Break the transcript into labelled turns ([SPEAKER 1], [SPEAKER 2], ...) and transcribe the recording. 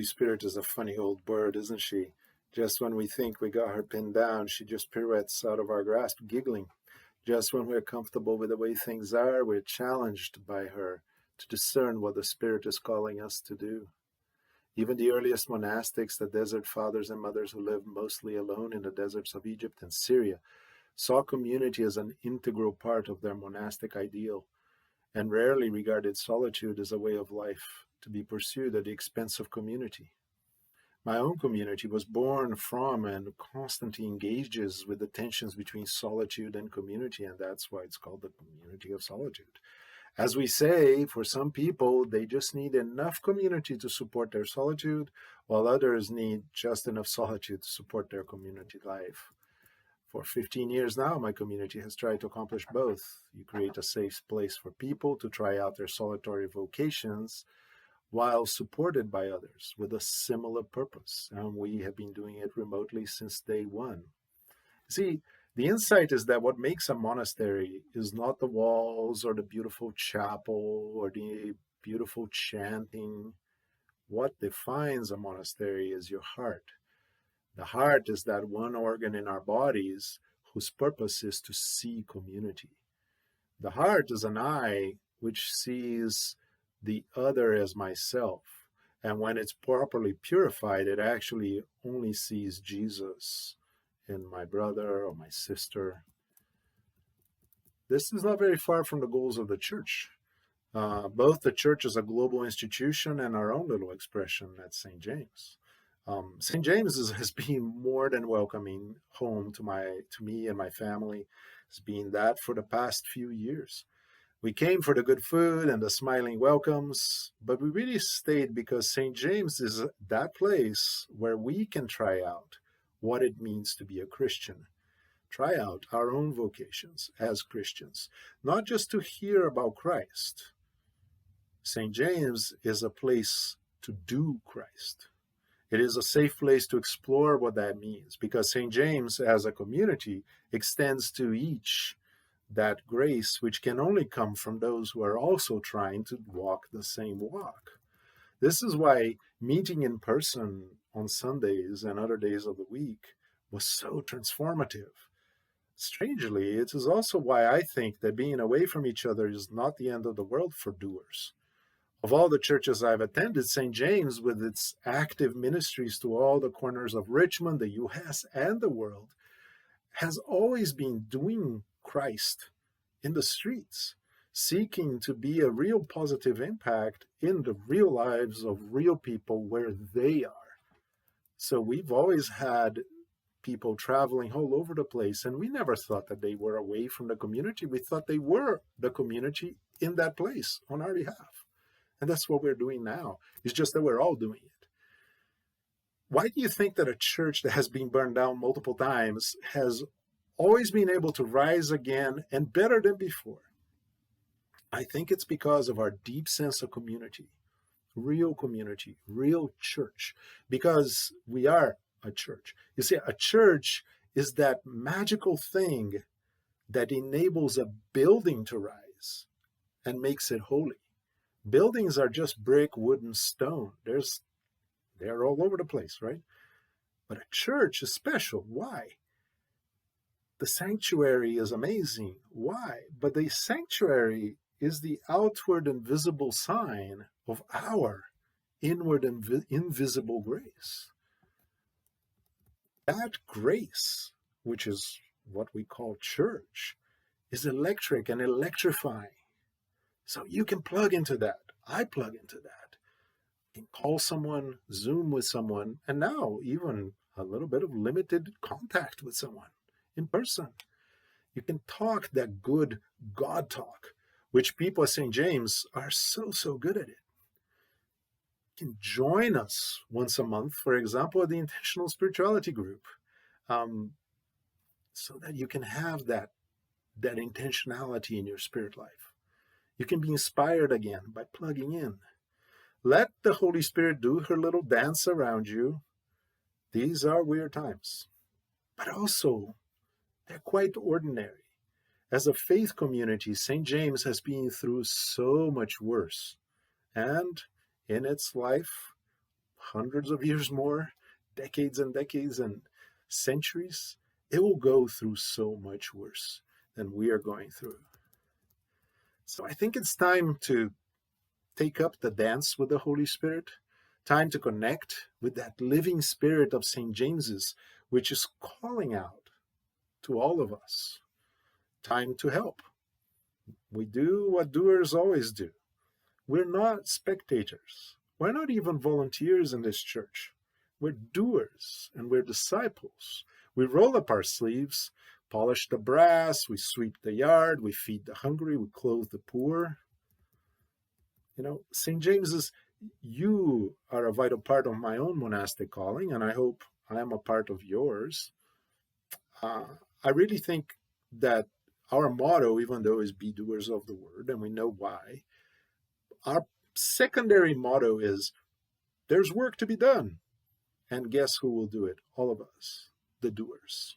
[SPEAKER 1] Holy Spirit is a funny old bird, isn't she? Just when we think we got her pinned down, she just pirouettes out of our grasp, giggling. Just when we're comfortable with the way things are, we're challenged by her to discern what the Spirit is calling us to do. Even the earliest monastics, the desert fathers and mothers who lived mostly alone in the deserts of Egypt and Syria, saw community as an integral part of their monastic ideal, and rarely regarded solitude as a way of life to be pursued at the expense of community. My own community was born from and constantly engages with the tensions between solitude and community, and that's why it's called the community of solitude. As we say, for some people, they just need enough community to support their solitude, while others need just enough solitude to support their community life. For 15 years now, my community has tried to accomplish both. You create a safe place for people to try out their solitary vocations while supported by others with a similar purpose. And we have been doing it remotely since day one. See, the insight is that what makes a monastery is not the walls or the beautiful chapel or the beautiful chanting. What defines a monastery is your heart. The heart is that one organ in our bodies whose purpose is to see community. The heart is an eye which sees the other as myself. And when it's properly purified, it actually only sees Jesus in my brother or my sister. This is not very far from the goals of the church. Both the church as a global institution and our own little expression at St. James. St. James has been more than welcoming home to me and my family. It's been that for the past few years. We came for the good food and the smiling welcomes, but we really stayed because St. James is that place where we can try out what it means to be a Christian. Try out our own vocations as Christians, not just to hear about Christ. St. James is a place to do Christ. It is a safe place to explore what that means, because St. James, as a community, extends to each that grace which can only come from those who are also trying to walk the same walk. This is why meeting in person on Sundays and other days of the week was so transformative. Strangely, it is also why I think that being away from each other is not the end of the world for doers. Of all the churches I've attended, St. James, with its active ministries to all the corners of Richmond, the US, and the world, has always been doing Christ in the streets, seeking to be a real positive impact in the real lives of real people where they are. So we've always had people traveling all over the place, and we never thought that they were away from the community. We thought they were the community in that place on our behalf. And that's what we're doing now. It's just that we're all doing it. Why do you think that a church that has been burned down multiple times has always been able to rise again and better than before? I think it's because of our deep sense of community, real church, because we are a church. You see, a church is that magical thing that enables a building to rise and makes it holy. Buildings are just brick, wood, and stone. They're all over the place, right? But a church is special. Why? The sanctuary is amazing. Why? But the sanctuary is the outward and visible sign of our inward and invisible grace. That grace, which is what we call church, is electric and electrifying. So you can plug into that. I plug into that. You can call someone, Zoom with someone, and now even a little bit of limited contact with someone in person. You can talk that good God talk, which people at St. James are so good at it. You can join us once a month, for example, at the Intentional Spirituality Group, so that you can have that intentionality in your spirit life. You can be inspired again by plugging in. Let the Holy Spirit do her little dance around you. These are weird times, but also they're quite ordinary. As a faith community, St. James has been through so much worse, and in its life, hundreds of years more, decades and decades and centuries, it will go through so much worse than we are going through. So I think it's time to take up the dance with the Holy Spirit, time to connect with that living spirit of St. James's, which is calling out to all of us. Time to help. We do what doers always do. We're not spectators. We're not even volunteers in this church. We're doers and we're disciples. We roll up our sleeves, polish the brass, we sweep the yard, we feed the hungry, we clothe the poor. St. James's, you are a vital part of my own monastic calling, and I hope I am a part of yours. I really think that our motto, even though, is be doers of the word, and we know why, our secondary motto is there's work to be done. And guess who will do it? All of us, the doers.